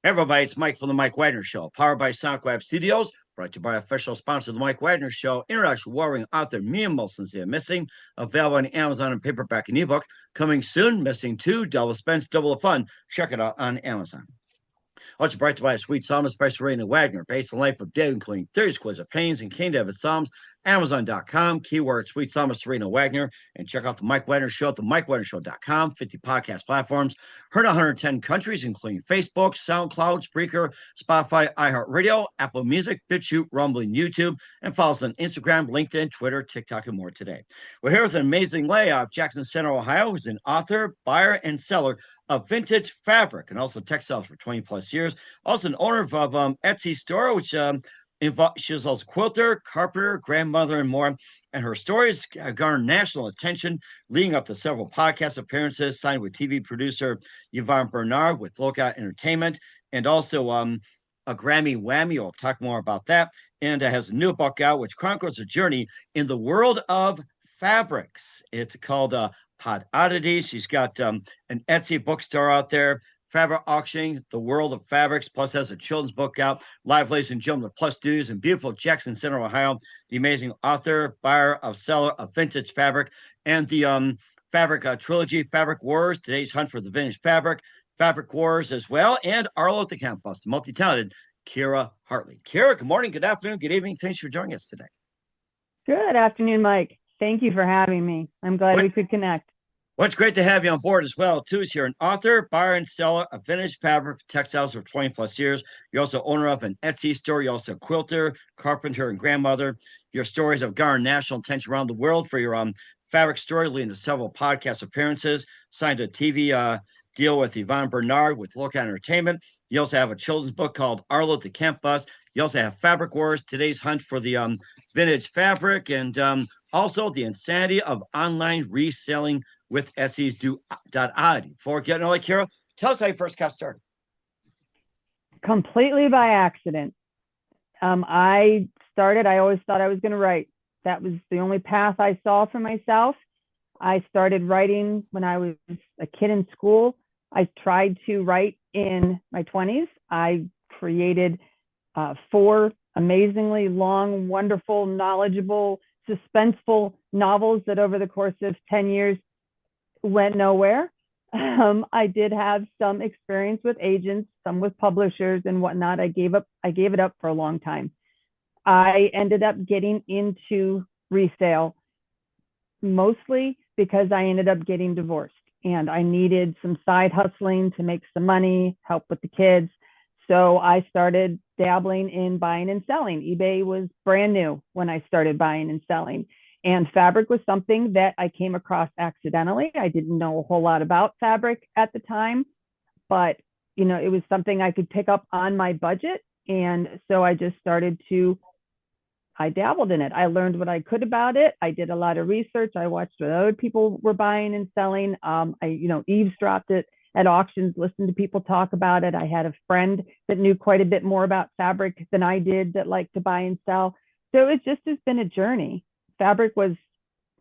Hey everybody, it's Mike from the Mike Wagner Show, powered by SoundCloud Studios, brought to you by official sponsor of the Mike Wagner Show, international warring author Mia Molson's Missing, available on Amazon and paperback and ebook. Coming soon, Missing 2, Double Spence, Double the Fun. Check it out on Amazon. Also brought to you by a sweet psalmist by Serena Wagner, based on the life of David, including 30 exquisite pains and King David Psalms. Amazon.com, keyword sweet psalmist Serena Wagner, and check out the Mike Wagner Show at the MikeWagnerShow.com, 50 podcast platforms, heard in 110 countries, including Facebook, SoundCloud, Spreaker, Spotify, iHeartRadio, Apple Music, BitChute, Rumble, and YouTube, and follow us on Instagram, LinkedIn, Twitter, TikTok, and more today. We're here with an amazing layout, Jackson Center, Ohio, who's an author, buyer, and seller of vintage fabric and also textiles for 20 plus years. Also an owner of Etsy store, which she's also quilter, carpenter, grandmother, and more. And her stories garnered national attention, leading up to several podcast appearances, signed with TV producer Yvonne Bernard with Lookout Entertainment, and also a Grammy Whammy. We'll talk more about that. And has a new book out, which chronicles a journey in the world of fabrics. It's called Pod Oddities. She's got an Etsy bookstore out there, fabric auctioning, the world of fabrics, plus has a children's book out. Live, ladies and gentlemen, the Plus Studios in beautiful Jackson Center, Ohio. The amazing author, buyer, of seller of vintage fabric, and the fabric trilogy, Fabric Wars, Today's Hunt for the Vintage Fabric, Fabric Wars as well, and Arlo at the Campus, the multi-talented Kira Hartley. Kira, good morning, good afternoon, good evening. Thanks for joining us today. Good afternoon, Mike. Thank you for having me. I'm glad we could connect. Well, it's great to have you on board as well, too. Is you're an author, buyer, and seller of vintage fabric textiles for 20 plus years. You're also owner of an Etsy store. You're also a quilter, carpenter, and grandmother. Your stories have garnered national attention around the world for your fabric story, leading to several podcast appearances. Signed a TV deal with Yvonne Bernard with Lookout Entertainment. You also have a children's book called Arlo at the Camp Bus. You also have Fabric Wars, Today's Hunt for the vintage fabric, and also the insanity of online reselling with Etsy's do.oddity. Before getting all Kira, tell us how you first got started. Completely by accident. I always thought I was going to write. That was the only path I saw for myself. I started writing when I was a kid in school. I tried to write in my 20s. I created 4 amazingly long, wonderful, knowledgeable, suspenseful novels that over the course of 10 years went nowhere. I did have some experience with agents, some with publishers and whatnot. I gave it up for a long time. I ended up getting into resale mostly because I ended up getting divorced and I needed some side hustling to make some money, help with the kids. So I started dabbling in buying and selling. eBay was brand new when I started buying and selling. And fabric was something that I came across accidentally. I didn't know a whole lot about fabric at the time, but it was something I could pick up on my budget. And so I just I dabbled in it. I learned what I could about it. I did a lot of research. I watched what other people were buying and selling. I eavesdropped it at auctions, listened to people talk about it. I had a friend that knew quite a bit more about fabric than I did that liked to buy and sell. So it just has been a journey. Fabric was,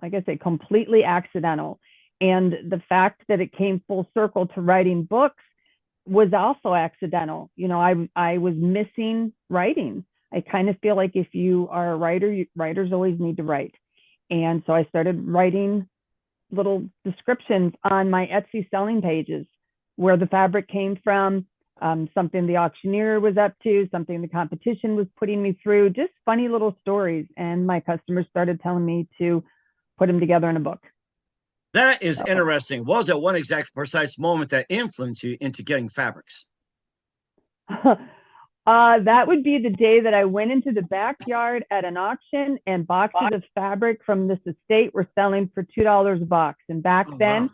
like I say, completely accidental. And the fact that it came full circle to writing books was also accidental. I was missing writing. I kind of feel like if you are a writer, writers always need to write. And so I started writing little descriptions on my Etsy selling pages, where the fabric came from, something the auctioneer was up to, something the competition was putting me through, just funny little stories. And my customers started telling me to put them together in a book. That is interesting. What was that one exact precise moment that influenced you into getting fabrics? That would be the day that I went into the backyard at an auction and boxes of fabric from this estate were selling for $2 a box. And back then,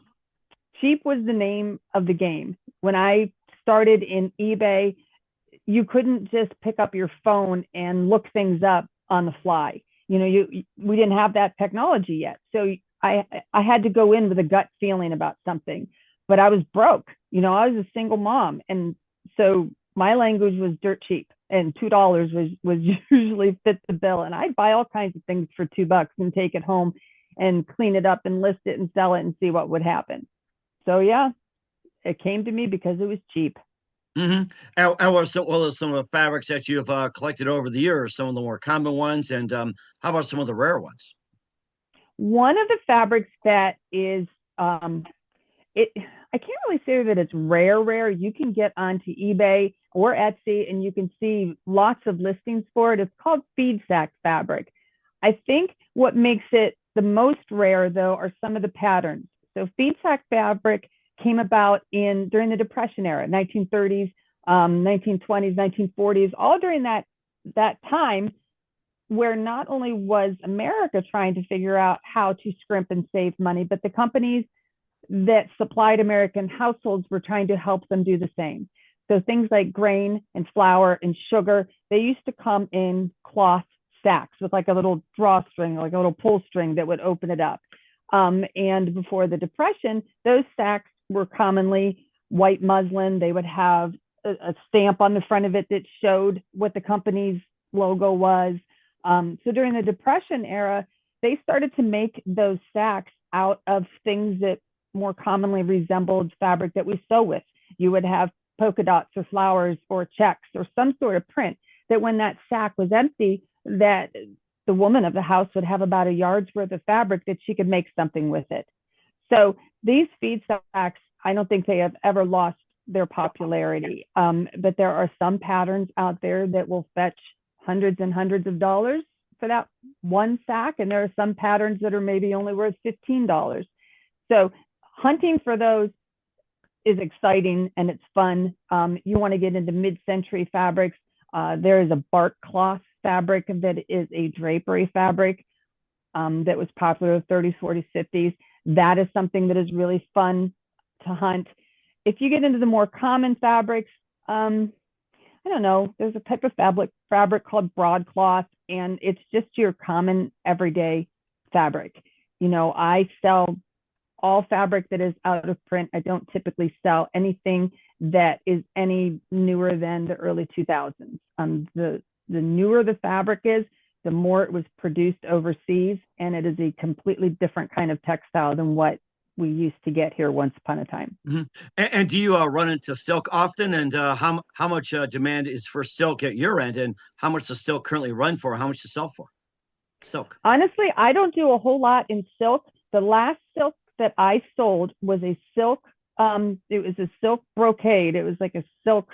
cheap was the name of the game. When I started in eBay, you couldn't just pick up your phone and look things up on the fly. We didn't have that technology yet. So I had to go in with a gut feeling about something, but I was broke. I was a single mom. And so my language was dirt cheap, and $2 was usually fit the bill. And I'd buy all kinds of things for $2 and take it home and clean it up and list it and sell it and see what would happen. So yeah, it came to me because it was cheap. Mm-hmm. And what are some of the fabrics that you've collected over the years? Some of the more common ones, and how about some of the rare ones? One of the fabrics that is it I can't really say that it's rare. You can get onto eBay or Etsy and you can see lots of listings for it. It's called feed sack fabric. I think what makes it the most rare though are some of the patterns. So feed sack fabric came about in during the Depression era, 1930s, 1920s, 1940s, all during that time where not only was America trying to figure out how to scrimp and save money, but the companies that supplied American households were trying to help them do the same. So things like grain and flour and sugar, they used to come in cloth sacks with like a little drawstring, like a little pull string that would open it up. And before the Depression, those sacks were commonly white muslin. They would have a stamp on the front of it that showed what the company's logo was. So during the Depression era, they started to make those sacks out of things that more commonly resembled fabric that we sew with. You would have polka dots or flowers or checks or some sort of print that when that sack was empty, that the woman of the house would have about a yard's worth of fabric that she could make something with it. So these feed sacks, I don't think they have ever lost their popularity. But there are some patterns out there that will fetch hundreds and hundreds of dollars for that one sack. And there are some patterns that are maybe only worth $15. So hunting for those is exciting and it's fun. You want to get into mid-century fabrics. There is a bark cloth fabric that is a drapery fabric that was popular in the 30s, 40s, 50s. That is something that is really fun to hunt. If you get into the more common fabrics, I don't know, there's a type of fabric called broadcloth, and it's just your common everyday fabric. You know, I sell all fabric that is out of print. I don't typically sell anything that is any newer than the early 2000s. The newer the fabric is, the more it was produced overseas, and it is a completely different kind of textile than what we used to get here once upon a time. Mm-hmm. And do you run into silk often? And how much demand is for silk at your end? And how much does silk currently run for? How much to sell for? Silk. Honestly, I don't do a whole lot in silk. The last silk that I sold was a silk. It was a silk brocade. It was like a silk.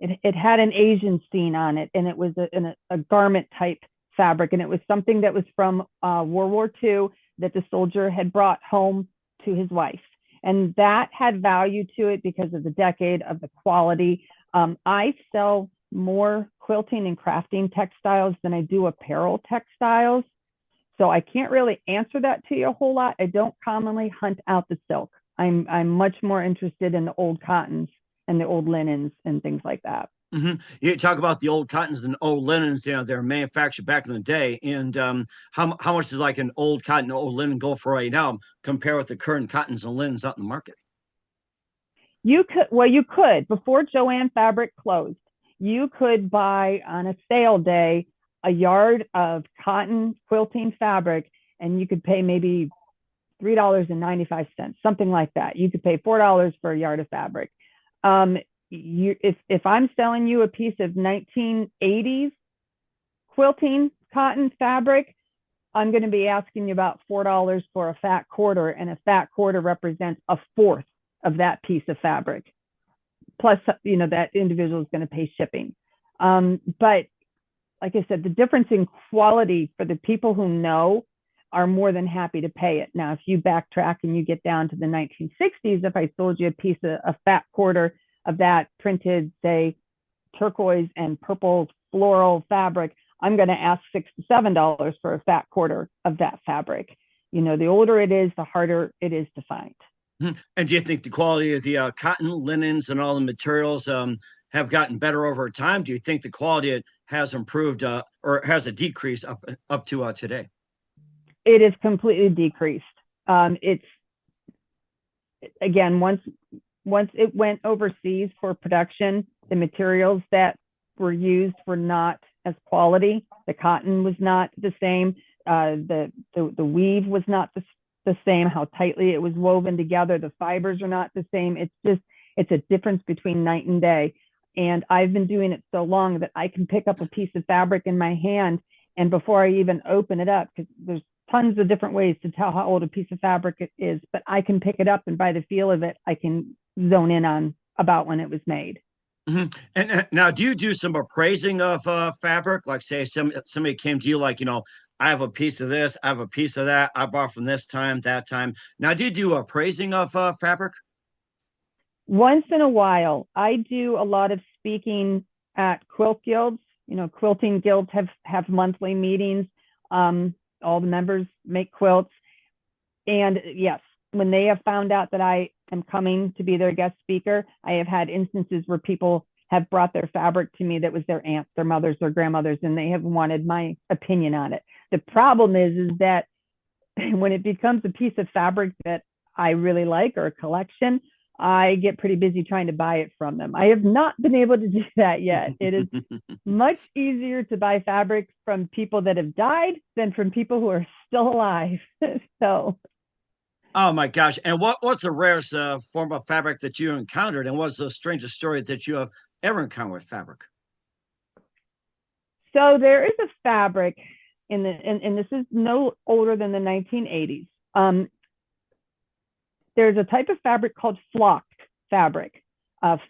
It had an Asian scene on it, and it was a garment type fabric, and it was something that was from World War II that the soldier had brought home to his wife, and that had value to it because of the decade, of the quality. I sell more quilting and crafting textiles than I do apparel textiles. So I can't really answer that to you a whole lot. I don't commonly hunt out the silk. I'm much more interested in the old cottons and the old linens and things like that. Mm-hmm. You talk about the old cottons and old linens. You know, they're manufactured back in the day. And how much does like an old cotton, old linen go for right now? Compare with the current cottons and linens out in the market. You could before Joann Fabric closed. You could buy on a sale day a yard of cotton quilting fabric, and you could pay maybe $3.95, something like that. You could pay $4 for a yard of fabric. If I'm selling you a piece of 1980s quilting cotton fabric, I'm going to be asking you about $4 for a fat quarter, and a fat quarter represents a fourth of that piece of fabric. Plus, you know, that individual is going to pay shipping. But like I said, the difference in quality for the people who know are more than happy to pay it. Now, if you backtrack and you get down to the 1960s, if I sold you a piece of a fat quarter of that printed, say, turquoise and purple floral fabric, I'm going to ask $6 to $7 for a fat quarter of that fabric. You know, the older it is, the harder it is to find. And do you think the quality of the cotton, linens, and all the materials have gotten better over time? Do you think the quality has improved or has a decrease up to today? It is completely decreased. It's again once it went overseas for production, the materials that were used were not as quality. The cotton was not the same. The weave was not the same. How tightly it was woven together. The fibers are not the same. It's a difference between night and day. And I've been doing it so long that I can pick up a piece of fabric in my hand, and before I even open it up, because there's tons of different ways to tell how old a piece of fabric is, but I can pick it up, and by the feel of it, I can zone in on about when it was made. Mhm. And now, do you do some appraising of fabric? Like, say, somebody came to you, like, I have a piece of this, I have a piece of that, I bought from this time, that time. Now, do you do appraising of fabric? Once in a while, I do a lot of speaking at quilt guilds. Quilting guilds have monthly meetings. All the members make quilts. And yes, when they have found out that I am coming to be their guest speaker, I have had instances where people have brought their fabric to me that was their aunts, their mothers, their grandmothers, and they have wanted my opinion on it. The problem is that when it becomes a piece of fabric that I really like, or a collection, I get pretty busy trying to buy it from them. I have not been able to do that yet. It is much easier to buy fabric from people that have died than from people who are still alive. So, Oh my gosh! And what's the rarest form of fabric that you encountered, and what's the strangest story that you have ever encountered with fabric? so there is a fabric and this is no older than the 1980s. There's a type of fabric called flocked fabric.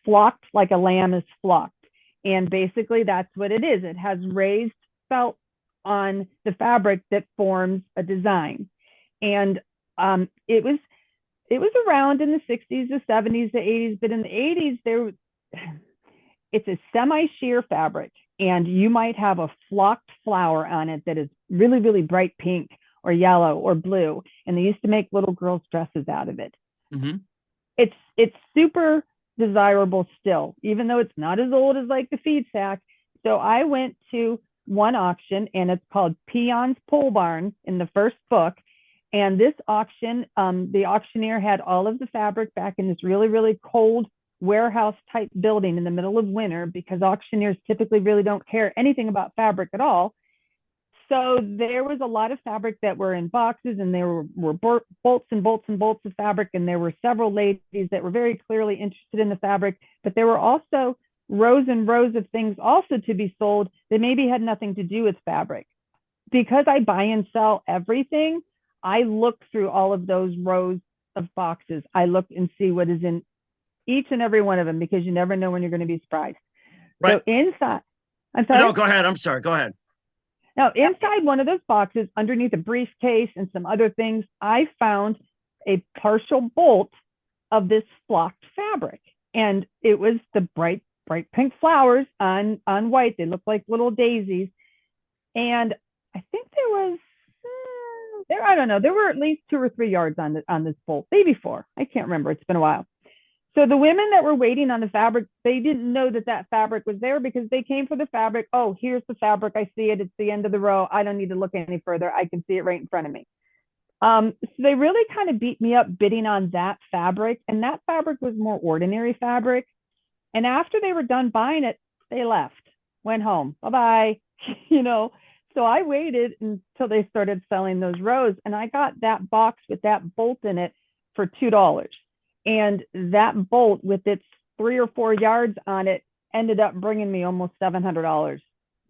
Flocked, like a lamb is flocked. And basically that's what it is. It has raised felt on the fabric that forms a design. And it was around in the 60s, the 70s, the 80s, but in the 80s, it's a semi-sheer fabric, and you might have a flocked flower on it that is really, really bright pink or yellow or blue. And they used to make little girls' dresses out of it. Mm-hmm. It's super desirable still, even though it's not as old as like the feed sack. So I went to one auction, and it's called Peon's Pole Barn in the first book. And this auction, the auctioneer had all of the fabric back in this really, really cold warehouse type building in the middle of winter, because auctioneers typically really don't care anything about fabric at all. So there was a lot of fabric that were in boxes, and there were bolts and bolts and bolts of fabric. And there were several ladies that were very clearly interested in the fabric, but there were also rows and rows of things also to be sold that maybe had nothing to do with fabric. Because I buy and sell everything, I look through all of those rows of boxes. I look and see what is in each and every one of them, because you never know when you're going to be surprised. Right. So inside, I'm sorry. No, go ahead. I'm sorry. Go ahead. Now, inside one of those boxes, underneath a briefcase and some other things, I found a partial bolt of this flocked fabric. And it was the bright pink flowers on white. They look like little daisies. And I think I don't know, there were at least 2 or 3 yards on this bolt, maybe 4. I can't remember. It's been a while. So the women that were waiting on the fabric, they didn't know that fabric was there, because they came for the fabric. Oh, here's the fabric. I see it. It's the end of the row. I don't need to look any further. I can see it right in front of me. So they really kind of beat me up bidding on that fabric. And that fabric was more ordinary fabric. And after they were done buying it, they left, went home. Bye-bye. So I waited until they started selling those rows, and I got that box with that bolt in it for $2. And that bolt with its 3 or 4 yards on it ended up bringing me almost $700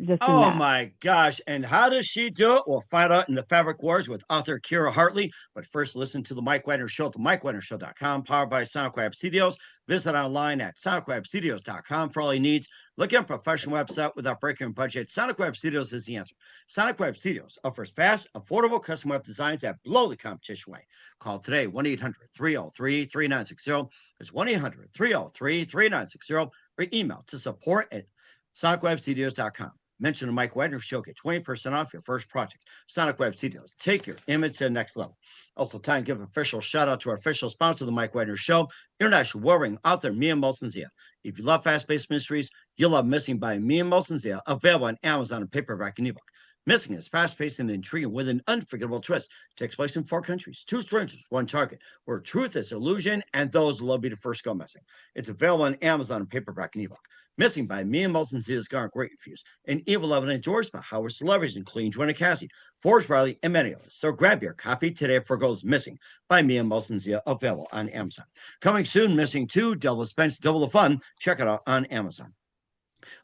just in Oh that. my gosh. And how does she do it? We'll find out in the Fabric Wars with author Kira Hartley. But first, listen to the Mike Wagner Show at the MikeWagnerShow.com, powered by SoundCrab Studios. Visit online at SoundCrabStudios.com for all your needs. Look at a professional website without breaking your budget. SoundCrab Studios is the answer. SoundCrab Studios offers fast, affordable custom web designs that blow the competition away. Call today, 1-800-303-3960. It's 1-800-303-3960, or email to support@SonicWebStudios.com. Mention the Mike Wagner Show. Get 20% off your first project. Sonic Web Studios. Take your image to the next level. Also, time to give an official shout out to our official sponsor of the Mike Wagner Show, international warring author Mia Molson-Zia. If you love fast-paced mysteries, you'll love Missing by Mia Molson-Zia, available on Amazon and paperback and ebook. Missing is fast-paced and intriguing with an unforgettable twist. Takes place in 4 countries, 2 strangers, one target, where truth is illusion and those will be the first go missing. It's available on Amazon in paperback and ebook. Missing by Mia Molson Zia's garnered great reviews. An Evil Evan endorsed by Howard celebrities including Joanna Cassie, Forrest Riley, and many others. So grab your copy today before it goes missing by Mia Molson Zia, available on Amazon. Coming soon, Missing 2, Double Suspense, Double the Fun. Check it out on Amazon.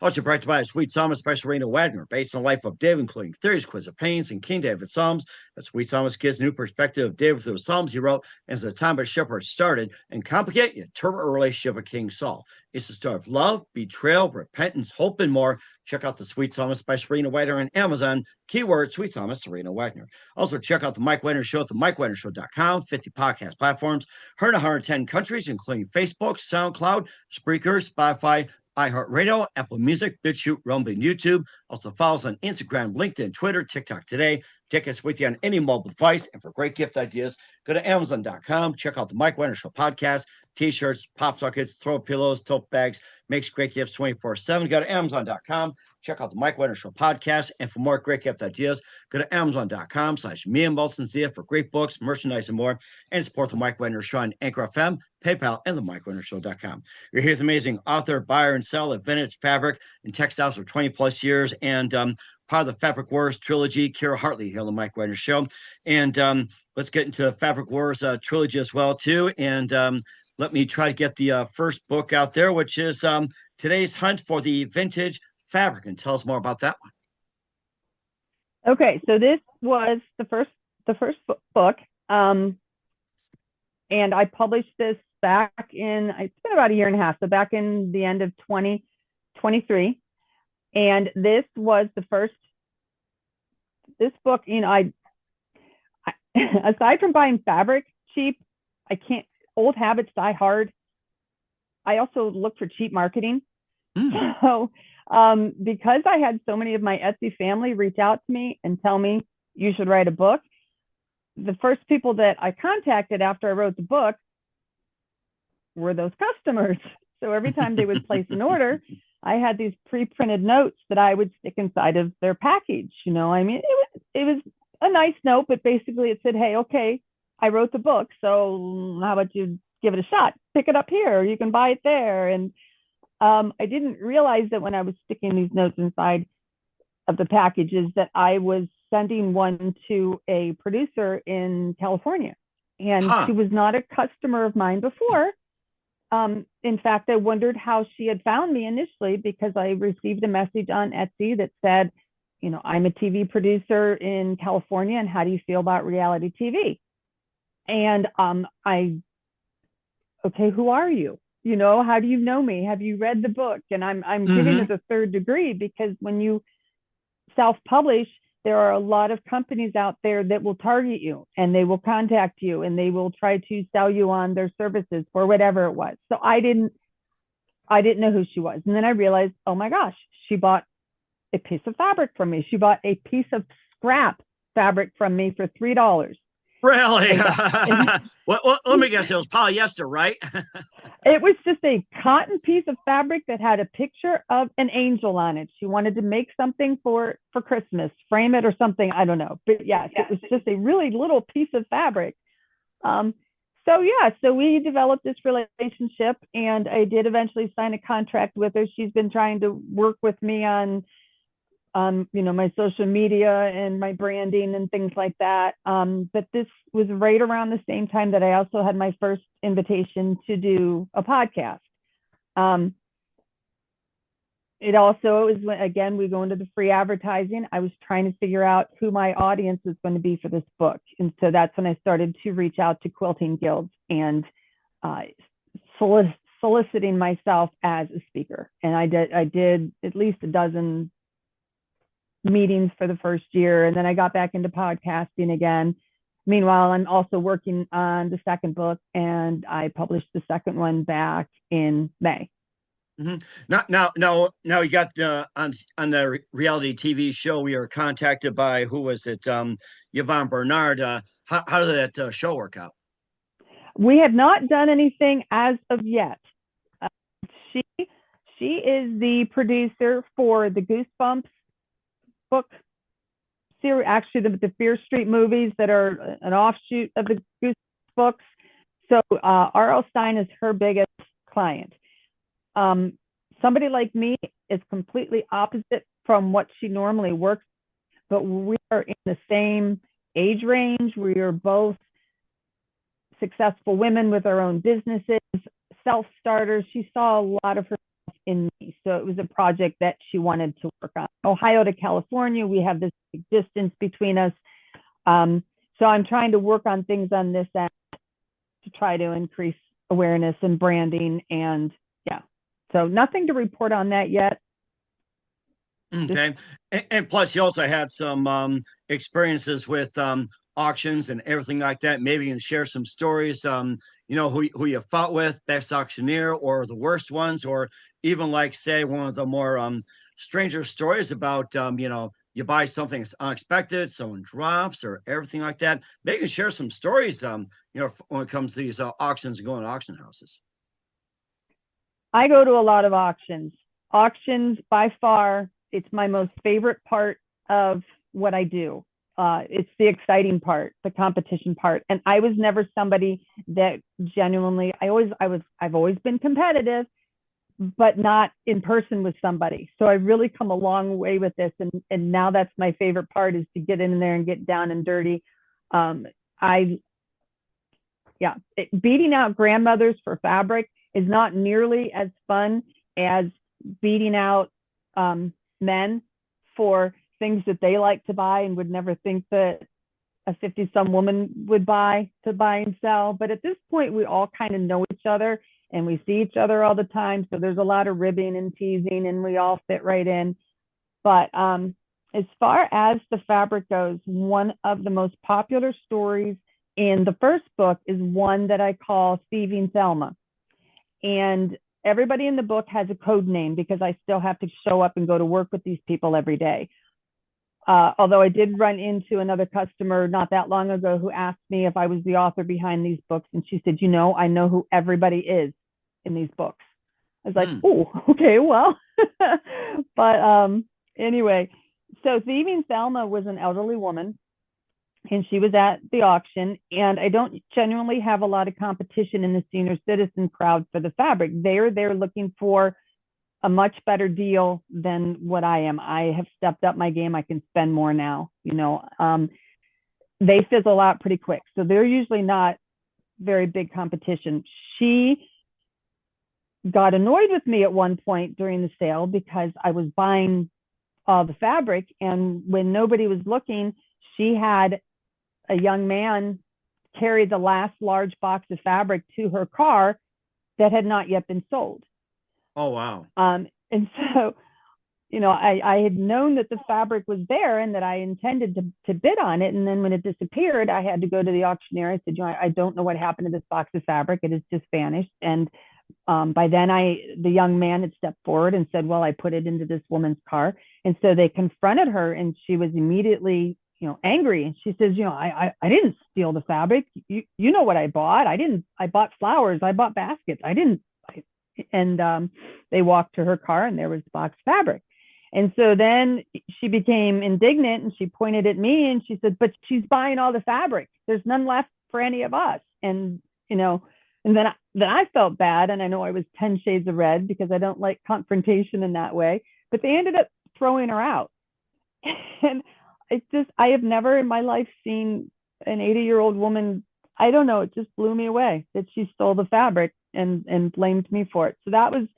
Also brought to you by Sweet Psalmist by Serena Wagner, based on the life of David, including theories, quiz of pains, and King David Psalms. The Sweet Psalmist gives a new perspective of David through the Psalms he wrote as the time of shepherd started and complicate yet turbulent relationship with King Saul. It's the story of love, betrayal, repentance, hope, and more. Check out The Sweet Psalmist by Serena Wagner on Amazon. Keyword Sweet Psalmist Serena Wagner. Also, check out The Mike Wagner Show at themikewagnershow.com, 50 podcast platforms, heard in 110 countries, including Facebook, SoundCloud, Spreaker, Spotify, iHeartRadio, Apple Music, BitChute, Rumble, and YouTube. Also follow us on Instagram, LinkedIn, Twitter, TikTok today. Take us with you on any mobile device. And for great gift ideas, go to Amazon.com. Check out the Mike Wagner Show podcast, T-shirts, pop sockets, throw pillows, tote bags. Makes great gifts 24/7. Go to Amazon.com. Check out the Mike Wagner Show podcast. And for more great gift ideas, go to Amazon.com/Mia Molson Zia for great books, merchandise, and more. And support the Mike Wagner Show on Anchor FM, PayPal, and the MikeWagnerShow.com. You're here with amazing author, buyer, and seller of vintage fabric and textiles for 20 plus years, and part of the Fabric Wars trilogy, Kira Hartley, here on the Mike Wagner Show. And let's get into Fabric Wars trilogy as well, too. And let me try to get the first book out there, which is Today's Hunt for the Vintage Fabric. And tell us more about that one. Okay, so this was the first book. And I published this back in, it's been about a year and a half, so back in the end of 2023. And this was this book, I aside from buying fabric cheap, old habits die hard. I also look for cheap marketing. So because I had so many of my Etsy family reach out to me and tell me you should write a book, the first people that I contacted after I wrote the book were those customers. So every time they would place an order, I had these pre-printed notes that I would stick inside of their package. It was a nice note, but basically it said, hey, okay, I wrote the book, so how about you give it a shot? Pick it up here, or you can buy it there. And I didn't realize that when I was sticking these notes inside of the packages that I was sending one to a producer in California. And she was not a customer of mine before. In fact, I wondered how she had found me initially, because I received a message on Etsy that said, I'm a TV producer in California, and how do you feel about reality TV? And okay, who are you? How do you know me? Have you read the book? And I'm giving it a third degree, because when you self-publish, there are a lot of companies out there that will target you, and they will contact you, and they will try to sell you on their services for whatever it was. So I didn't know who she was. And then I realized, oh my gosh, she bought a piece of fabric from me. She bought a piece of scrap fabric from me for $3. Really? Well, let me guess. It was polyester, right? It was just a cotton piece of fabric that had a picture of an angel on it. She wanted to make something for Christmas, frame it or something. I don't know. But yes, it was just a really little piece of fabric. So we developed this relationship, and I did eventually sign a contract with her. She's been trying to work with me on my social media and my branding and things like that. But this was right around the same time that I also had my first invitation to do a podcast. It was when, again, we go into the free advertising. I was trying to figure out who my audience was going to be for this book. And so that's when I started to reach out to quilting guilds and soliciting myself as a speaker. And I did at least a dozen meetings for the first year, and then I got back into podcasting again. Meanwhile, I'm also working on the second book, and I published the second one back in May. Now you got on the reality TV show, we were contacted by, who was it? Yvonne Bernard. How did that show work out? We have not done anything as of yet. She is the producer for the Goosebumps book actually the Fear Street movies that are an offshoot of the Goose books. So R.L. Stine is her biggest client. Somebody like me is completely opposite from what she normally works, but we are in the same age range. We are both successful women with our own businesses, self-starters. She saw a lot of herself in me. So it was a project that she wanted to work on. Ohio to California, we have this big distance between us. So I'm trying to work on things on this end to try to increase awareness and branding. And yeah, so nothing to report on that yet. Okay. And plus, you also had some experiences with auctions and everything like that. Maybe you can share some stories, who you fought with, best auctioneer, or the worst ones, or even like, say, one of the more stranger stories about, you buy something that's unexpected, someone drops, or everything like that. Maybe you can share some stories, when it comes to these auctions and going to auction houses. I go to a lot of auctions. Auctions, by far, it's my most favorite part of what I do. It's the exciting part, the competition part. And I was never somebody that genuinely, I've always been competitive, but not in person with somebody. So I really come a long way with this. And now that's my favorite part, is to get in there and get down and dirty. Beating out grandmothers for fabric is not nearly as fun as beating out men for things that they like to buy and would never think that a 50-some woman would buy and sell. But at this point, we all kind of know each other and we see each other all the time. So there's a lot of ribbing and teasing and we all fit right in. But as far as the fabric goes, one of the most popular stories in the first book is one that I call Thieving Thelma. And everybody in the book has a code name because I still have to show up and go to work with these people every day. Although I did run into another customer not that long ago who asked me if I was the author behind these books. And she said, I know who everybody is in these books. I was like, oh, okay, well. But anyway, so Thieving Thelma was an elderly woman and she was at the auction. And I don't genuinely have a lot of competition in the senior citizen crowd for the fabric. They're looking for a much better deal than what I am. I have stepped up my game. I can spend more now. They fizzle out pretty quick. So they're usually not very big competition. She got annoyed with me at one point during the sale because I was buying all the fabric. And when nobody was looking, she had a young man carry the last large box of fabric to her car that had not yet been sold. Oh, wow. And so, I had known that the fabric was there and that I intended to bid on it. And then when it disappeared, I had to go to the auctioneer. I said, I don't know what happened to this box of fabric. It has just vanished. And by then the young man had stepped forward and said, well, I put it into this woman's car. And so they confronted her and she was immediately, angry. And she says, I didn't steal the fabric. You know what I bought. I bought flowers. I bought baskets. And they walked to her car and there was box fabric. And so then she became indignant and she pointed at me and she said, but she's buying all the fabric. There's none left for any of us. And, and then I felt bad. And I know I was 10 shades of red because I don't like confrontation in that way, but they ended up throwing her out. And I have never in my life seen an 80-year-old woman. I don't know. It just blew me away that she stole the fabric and blamed me for it. So that was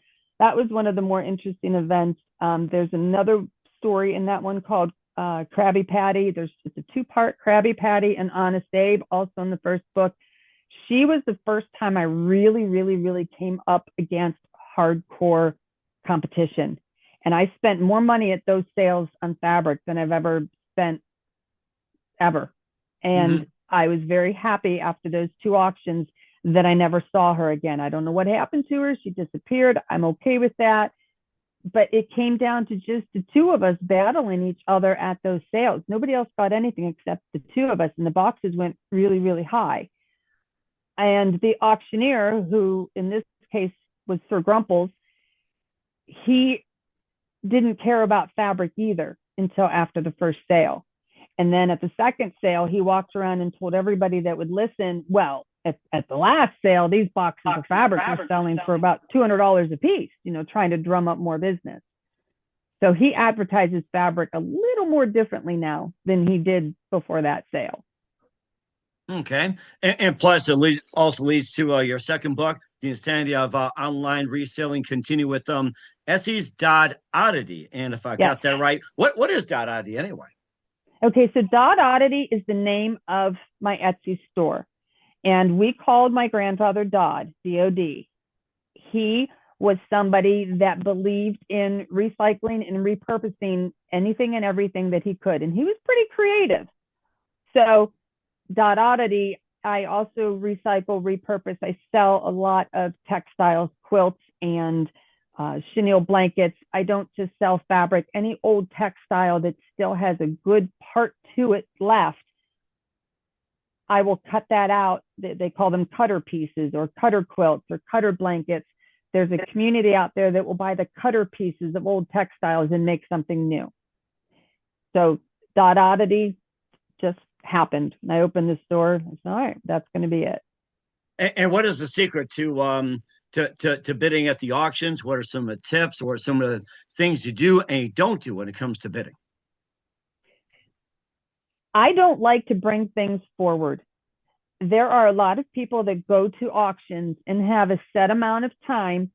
one of the more interesting events. There's another story in that one called Krabby Patty. It's a 2-part, Krabby Patty and Honest Abe, also in the first book. She was the first time I really, really, really came up against hardcore competition. And I spent more money at those sales on fabric than I've ever spent ever. And I was very happy after those 2 auctions that I never saw her again. I don't know what happened to her. She disappeared. I'm okay with that. But it came down to just the 2 of us battling each other at those sales. Nobody else got anything except the 2 of us. And the boxes went really, really high. And the auctioneer, who in this case was Sir Grumples, he didn't care about fabric either until after the first sale. And then at the second sale, he walked around and told everybody that would listen, well, at the last sale, these boxes of fabric were selling for about $200 a piece, trying to drum up more business. So he advertises fabric a little more differently now than he did before that sale. Okay. And plus, it also leads to your second book, The Insanity of Online Reselling. Continue with Essie's Dot Oddity. And if I got that right, what is Dot Oddity anyway? Okay, so Dot Oddity is the name of my Etsy store. And we called my grandfather Dodd, D-O-D. He was somebody that believed in recycling and repurposing anything and everything that he could. And he was pretty creative. So Dot Oddity, I also recycle, repurpose. I sell a lot of textiles, quilts, and chenille blankets. I don't just sell fabric. Any old textile that still has a good part to it left, I will cut that out. They call them cutter pieces or cutter quilts or cutter blankets. There's a community out there that will buy the cutter pieces of old textiles and make something new. So Dot Oddity just happened. And I opened the store. I said, all right, that's going to be it. And what is the secret to bidding at the auctions? What are some of the tips or some of the things you do and you don't do when it comes to bidding? I don't like to bring things forward. There are a lot of people that go to auctions and have a set amount of time.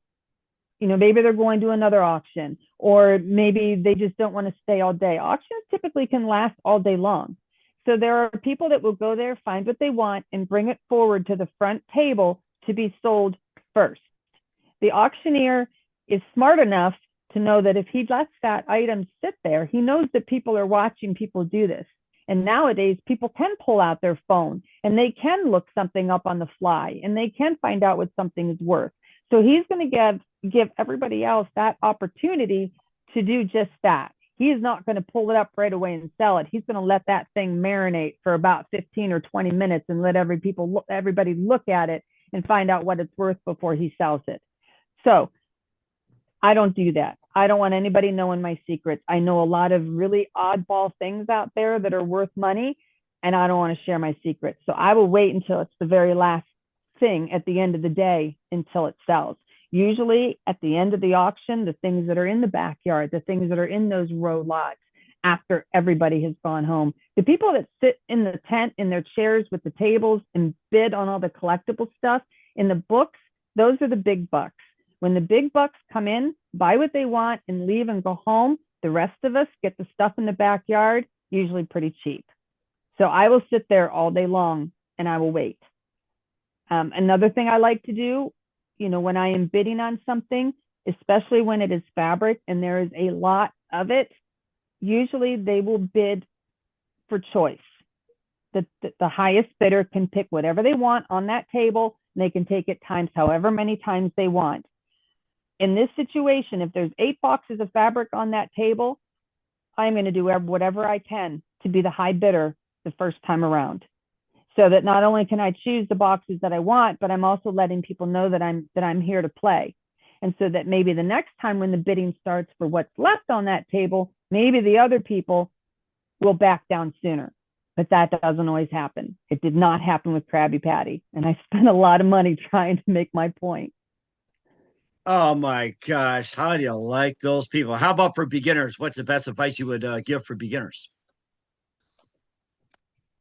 Maybe they're going to another auction, or maybe they just don't want to stay all day. Auctions typically can last all day long. So there are people that will go there, find what they want, and bring it forward to the front table to be sold first. The auctioneer is smart enough to know that if he lets that item sit there, he knows that people are watching people do this. And nowadays, people can pull out their phone and they can look something up on the fly and they can find out what something is worth. So he's going to give everybody else that opportunity to do just that. He is not going to pull it up right away and sell it. He's going to let that thing marinate for about 15 or 20 minutes and let everybody look at it and find out what it's worth before he sells it. So I don't do that. I don't want anybody knowing my secrets. I know a lot of really oddball things out there that are worth money, and I don't want to share my secrets. So I will wait until it's the very last thing at the end of the day until it sells. Usually at the end of the auction, the things that are in the backyard, the things that are in those row lots, after everybody has gone home, the people that sit in the tent in their chairs with the tables and bid on all the collectible stuff in the books, those are the big bucks. When the big bucks come in, buy what they want and leave and go home, the rest of us get the stuff in the backyard, usually pretty cheap. So I will sit there all day long and I will wait. Another thing I like to do, when I am bidding on something, especially when it is fabric and there is a lot of it, usually they will bid for choice. The highest bidder can pick whatever they want on that table, and they can take it times however many times they want. In this situation, if there's 8 boxes of fabric on that table, I'm going to do whatever I can to be the high bidder the first time around, so that not only can I choose the boxes that I want, but I'm also letting people know that I'm here to play. And so that maybe the next time when the bidding starts for what's left on that table, maybe the other people will back down sooner. But that doesn't always happen. It did not happen with Krabby Patty. And I spent a lot of money trying to make my point. Oh my gosh, how do you like those people? How about for beginners? What's the best advice you would give for beginners?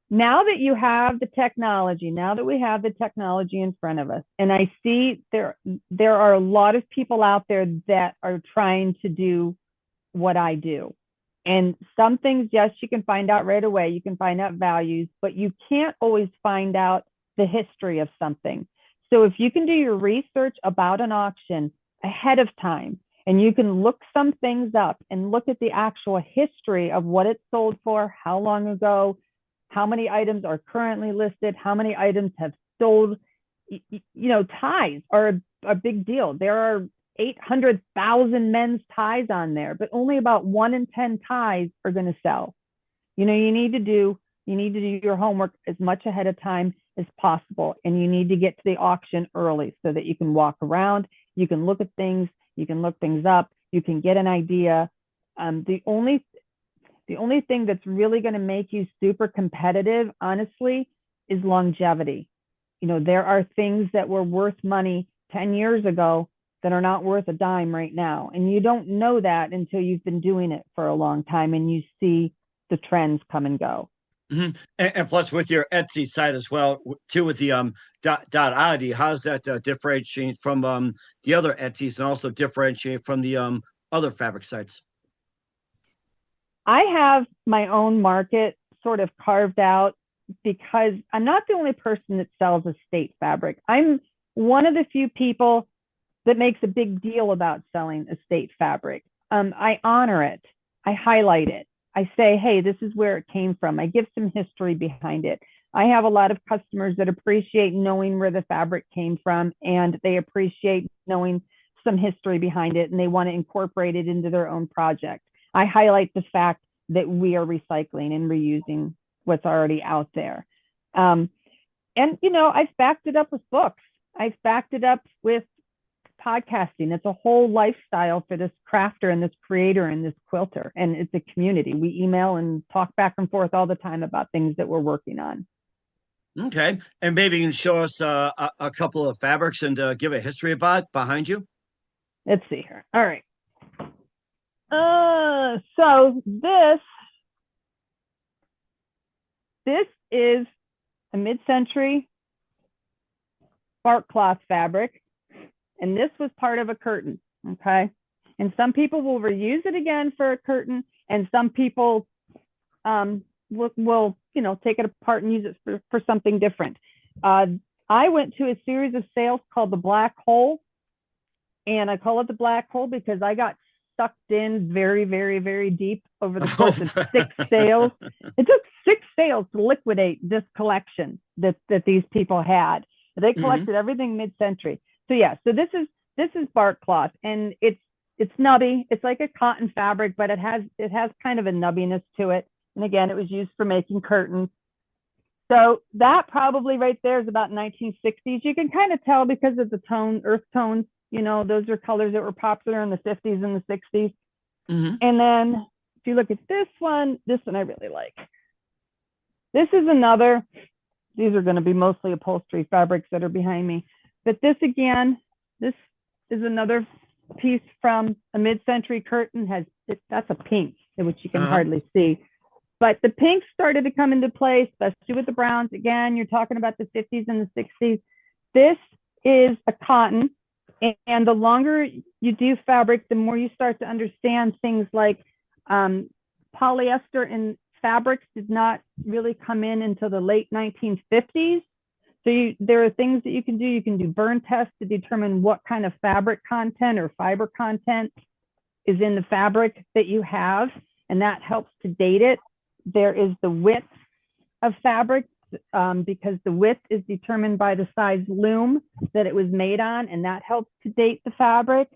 Now that you have the technology, now that we have the technology in front of us, and I see there are a lot of people out there that are trying to do what I do. And some things, yes, you can find out right away. You can find out values, but you can't always find out the history of something. So if you can do your research about an auction ahead of time, and you can look some things up and look at the actual history of what it sold for, how long ago, how many items are currently listed, how many items have sold, ties are a big deal. There are 800,000 men's ties on there, but only about 1 in 10 ties are going to sell. You need to do your homework as much ahead of time as possible, and you need to get to the auction early so that you can walk around, you can look at things, you can look things up, you can get an idea. The only thing that's really going to make you super competitive, honestly, is longevity. There are things that were worth money 10 years ago that are not worth a dime right now. And you don't know that until you've been doing it for a long time and you see the trends come and go. Mm-hmm. And plus, with your Etsy site as well, too, with the dot oddity, how's that differentiate from the other Etsy's, and also differentiate from the other fabric sites? I have my own market sort of carved out because I'm not the only person that sells estate fabric. I'm one of the few people that makes a big deal about selling estate fabric. I honor it. I highlight it. I say, hey, this is where it came from. I give some history behind it. I have a lot of customers that appreciate knowing where the fabric came from, and they appreciate knowing some history behind it, and they want to incorporate it into their own project. I highlight the fact that we are recycling and reusing what's already out there. And, I've backed it up with books. I've backed it up with podcasting. It's a whole lifestyle for this crafter and this creator and this quilter. And it's a community. We email and talk back and forth all the time about things that we're working on. Okay. And maybe you can show us a couple of fabrics and give a history about behind you. Let's see here. All right. So this is a mid-century bark cloth fabric, and this was part of a curtain, okay? And some people will reuse it again for a curtain, and some people will take it apart and use it for something different. I went to a series of sales called the Black Hole, and I call it the Black Hole because I got sucked in very, very, very deep over the course of 6 sales. It took 6 sales to liquidate this collection that these people had. They collected everything mid-century. So yeah, so this is bark cloth, and it's nubby. It's like a cotton fabric, but it has kind of a nubbiness to it. And again, it was used for making curtains. So that probably right there is about 1960s. You can kind of tell because of the tone, earth tones. Those are colors that were popular in the 50s and the 60s. Mm-hmm. And then if you look at this one I really like. This is another, these are going to be mostly upholstery fabrics that are behind me. But this is another piece from a mid-century curtain. That's a pink, which you can hardly see. But the pinks started to come into play, especially with the browns. Again, you're talking about the 50s and the 60s. This is a cotton. And the longer you do fabric, the more you start to understand things like polyester in fabrics did not really come in until the late 1950s. So there are things that you can do. You can do burn tests to determine what kind of fabric content or fiber content is in the fabric that you have, and that helps to date it. There is the width of fabric, because the width is determined by the size loom that it was made on, and that helps to date the fabric.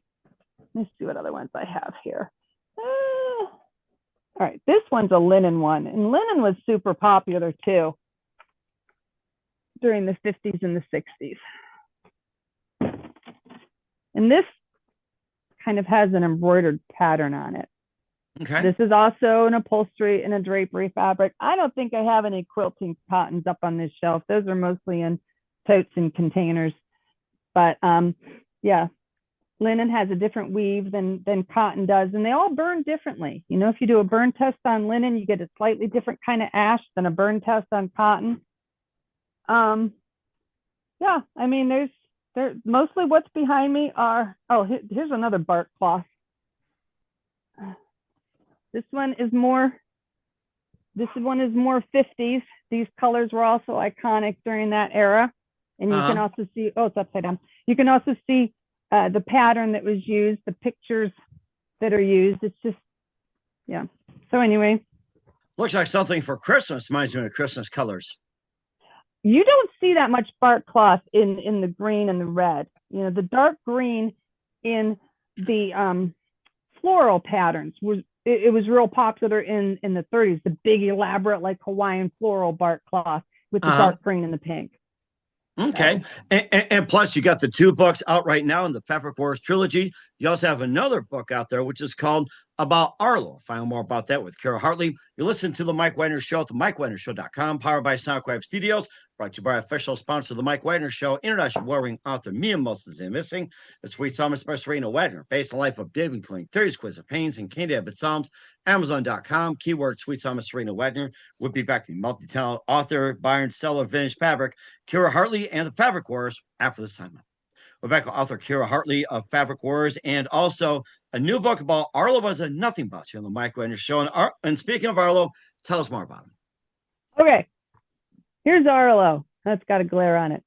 Let's see what other ones I have here. All right, this one's a linen one, and linen was super popular too during the 50s and the 60s. And this kind of has an embroidered pattern on it. Okay. This is also an upholstery and a drapery fabric. I don't think I have any quilting cottons up on this shelf. Those are mostly in totes and containers. But yeah, linen has a different weave than cotton does, and they all burn differently. If you do a burn test on linen, you get a slightly different kind of ash than a burn test on cotton. Yeah, I mean, there's mostly what's behind me are, here's another bark cloth. This one is more 50s. These colors were also iconic during that era. And you can also see, it's upside down. You can also see the pattern that was used, the pictures that are used. It's just, yeah. So anyway. Looks like something for Christmas. Reminds me of Christmas colors. You don't see that much bark cloth in the green and the red. The dark green in the floral patterns was real popular in the 30s. The big elaborate like Hawaiian floral bark cloth with the dark green and the pink. Okay, and plus you got the 2 books out right now in the Fabric Wars trilogy. You also have another book out there, which is called About Arlo. Find out more about that with Kira Hartley. You listen to The Mike Wagner Show at themikewagnershow.com, powered by SoundCloud Studios, brought to you by official sponsor of The Mike Wagner Show, international warring author Mia Moses and Missing, The Sweet Psalmist by Serena Wagner, based on the life of David, including 30 Quiz of Pains and Candy Abbott Psalms, Amazon.com, keyword Sweet Psalmist Serena Wagner. We'll be back to multi-talent author, buyer and seller of vintage fabric, Kira Hartley and the Fabric Wars after this time. Rebecca author Kira Hartley of Fabric Wars, and also a new book about Arlo was a nothing bus here on the Mike Wagner Show. And speaking of Arlo, tell us more about him. Okay, here's Arlo. That's got a glare on it.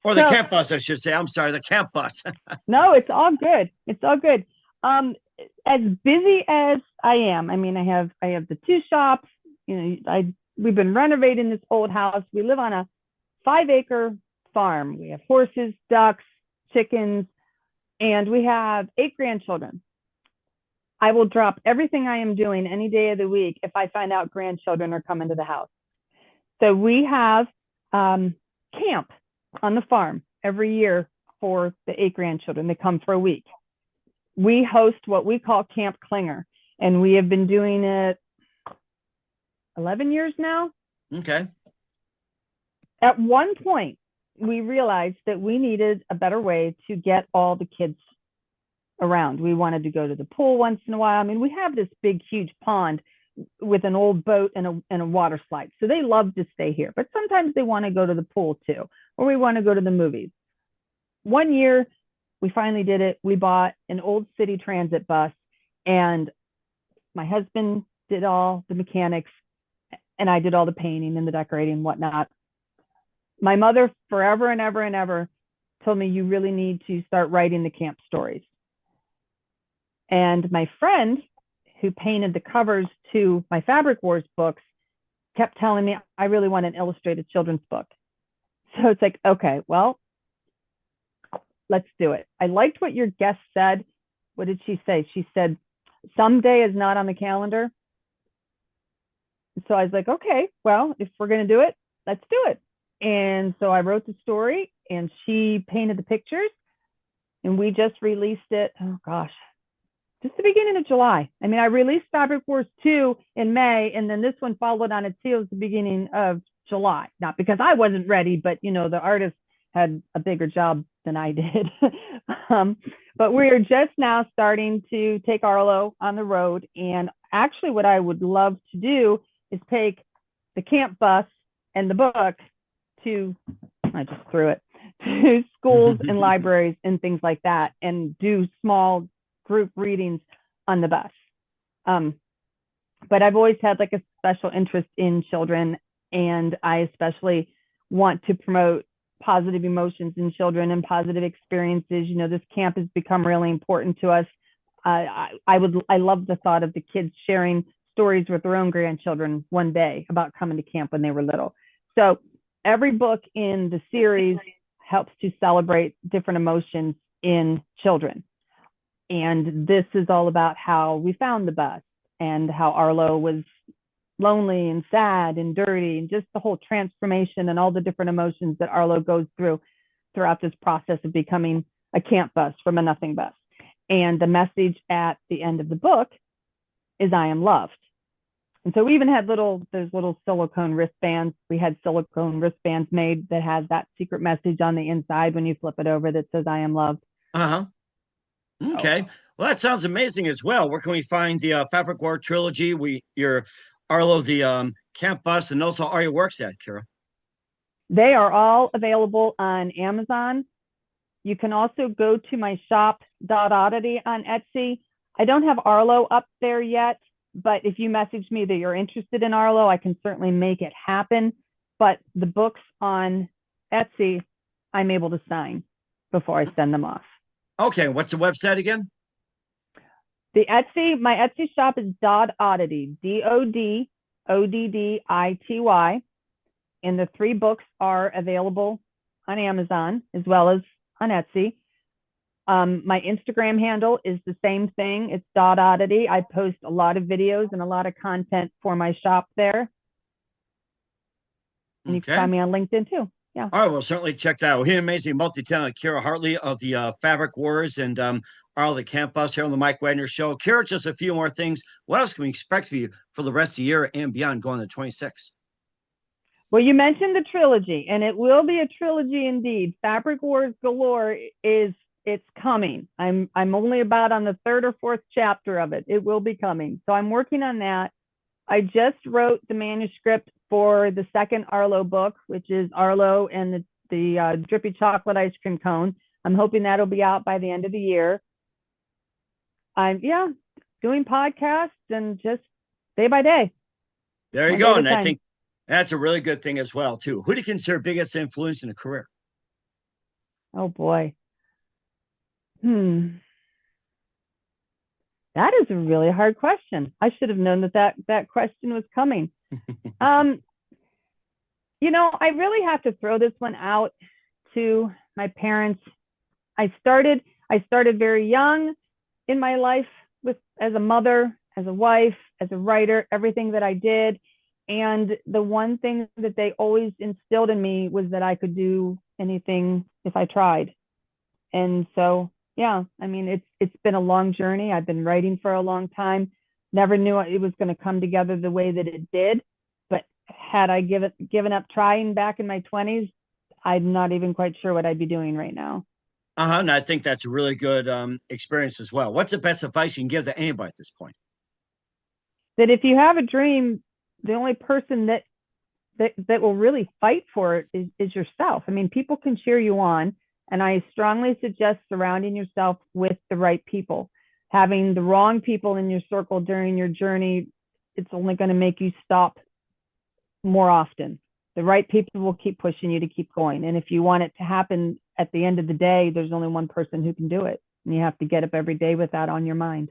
Or the camp bus, I should say. I'm sorry, the camp bus. No, it's all good. It's all good. As busy as I am, I mean, I have the two shops. You know, we've been renovating this old house. We live on a 5-acre farm. We have horses, ducks, chickens, and we have 8 grandchildren. I will drop everything I am doing any day of the week if I find out grandchildren are coming to the house. So we have camp on the farm every year for the 8 grandchildren. They come for a week. We host what we call Camp Klinger, and we have been doing it 11 years now. Okay. At one point, we realized that we needed a better way to get all the kids around. We wanted to go to the pool once in a while. I mean, we have this big, huge pond with an old boat and a water slide. So they love to stay here, but sometimes they want to go to the pool too, or we want to go to the movies. One year, we finally did it. We bought an old city transit bus, and my husband did all the mechanics, and I did all the painting and the decorating and whatnot. My mother forever and ever and ever told me, you really need to start writing the camp stories. And my friend who painted the covers to my Fabric Wars books kept telling me, I really want an illustrated children's book. So it's like, okay, well, let's do it. I liked what your guest said. What did she say? She said, someday is not on the calendar. So I was like, okay, well, if we're going to do it, let's do it. And so I wrote the story and she painted the pictures, and we just released it. Oh gosh, just the beginning of July. I mean, I released Fabric Wars 2 in May, and then this one followed on its heels the beginning of July. Not because I wasn't ready, but you know, the artist had a bigger job than I did. But we are just now starting to take Arlo on the road. And actually what I would love to do is take the camp bus and the book to, I just threw it, to schools and libraries and things like that, and do small group readings on the bus. But I've always had like a special interest in children, and I especially want to promote positive emotions in children and positive experiences. You know, this camp has become really important to us. I love the thought of the kids sharing stories with their own grandchildren one day about coming to camp when they were little. So every book in the series helps to celebrate different emotions in children. And this is all about how we found the bus and how Arlo was lonely and sad and dirty, and just the whole transformation and all the different emotions that Arlo goes through throughout this process of becoming a camp bus from a nothing bus. And the message at the end of the book is, I am loved. And so we even had those little silicone wristbands. We had silicone wristbands made that has that secret message on the inside when you flip it over that says, I am loved. Uh-huh. Okay. Oh. Well, that sounds amazing as well. Where can we find the Fabric War trilogy? Your Arlo, the camp bus, and also all your works at, Kira? They are all available on Amazon. You can also go to my shop, Oddity, on Etsy. I don't have Arlo up there yet, but if you message me that you're interested in Arlo, I can certainly make it happen. But the books on Etsy, I'm able to sign before I send them off. Okay, what's the website again? My Etsy shop is Oddity, DODODDITY, and the 3 books are available on Amazon as well as on Etsy. My Instagram handle is the same thing. It's Oddity. I post a lot of videos and a lot of content for my shop there. And you can find me on LinkedIn too. Yeah. All right, we'll certainly check that out. We're here, amazing multi-talented Kira Hartley of the Fabric Wars and Arla Campus here on the Mike Wagner Show. Kira, just a few more things. What else can we expect of you for the rest of the year and beyond going to 26? Well, you mentioned the trilogy, and it will be a trilogy indeed. Fabric Wars Galore is it's coming. I'm only about on the third or fourth chapter of it. It will be coming. So I'm working on that. I just wrote the manuscript for the second Arlo book, which is Arlo and the drippy chocolate ice cream cone. I'm hoping that'll be out by the end of the year. I'm doing podcasts and just day by day. There you go. And I think that's a really good thing as well, too. Who do you consider biggest influence in a career? Oh boy. That is a really hard question. I should have known that question was coming. I really have to throw this one out to my parents. I started very young in my life as a mother, as a wife, as a writer, everything that I did. And the one thing that they always instilled in me was that I could do anything if I tried. And so, yeah, I mean, it's been a long journey. I've been writing for a long time. Never knew it was going to come together the way that it did. But had I given up trying back in my 20s, I'm not even quite sure what I'd be doing right now. And I think that's a really good experience as well. What's the best advice you can give to anybody at this point? That if you have a dream, the only person that will really fight for it is yourself. I mean, people can cheer you on, and I strongly suggest surrounding yourself with the right people. Having the wrong people in your circle during your journey, it's only going to make you stop more often. The right people will keep pushing you to keep going. And if you want it to happen at the end of the day, there's only one person who can do it. And you have to get up every day with that on your mind.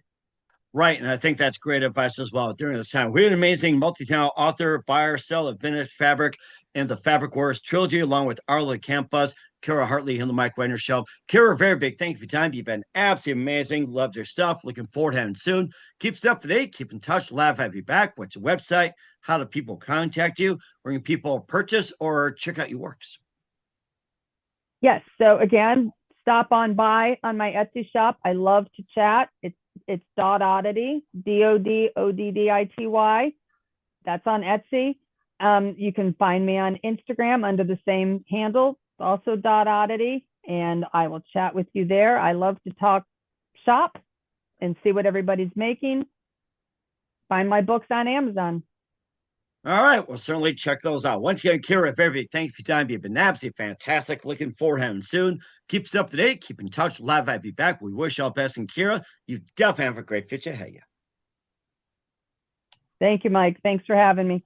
Right. And I think that's great advice as well during this time. We're an amazing multi-talent author, buyer, seller of vintage fabric and the Fabric Wars trilogy, along with Arla Campus, Kira Hartley on the Mike Wagner Show. Kira, very big thank you for your time. You've been absolutely amazing. Loved your stuff. Looking forward to having soon. Keep us up to date. Keep in touch. Laugh, have you back. What's your website? How do people contact you? Where can people purchase or check out your works? Yes. So again, stop on by on my Etsy shop. I love to chat. It's Dot Oddity, DODODDITY. That's on Etsy. You can find me on Instagram under the same handle, also Dot Oddity, and I will chat with you there. I love to talk shop and see what everybody's making. Find my books on Amazon. All right. Well, certainly check those out. Once again, Kira, very thank you for your time. You've been absolutely fantastic. Looking forward to having soon. Keep us up to date. Keep in touch. Live, I'll be back. We wish you all best. And Kira, you definitely have a great future ahead of you. Thank you, Mike. Thanks for having me.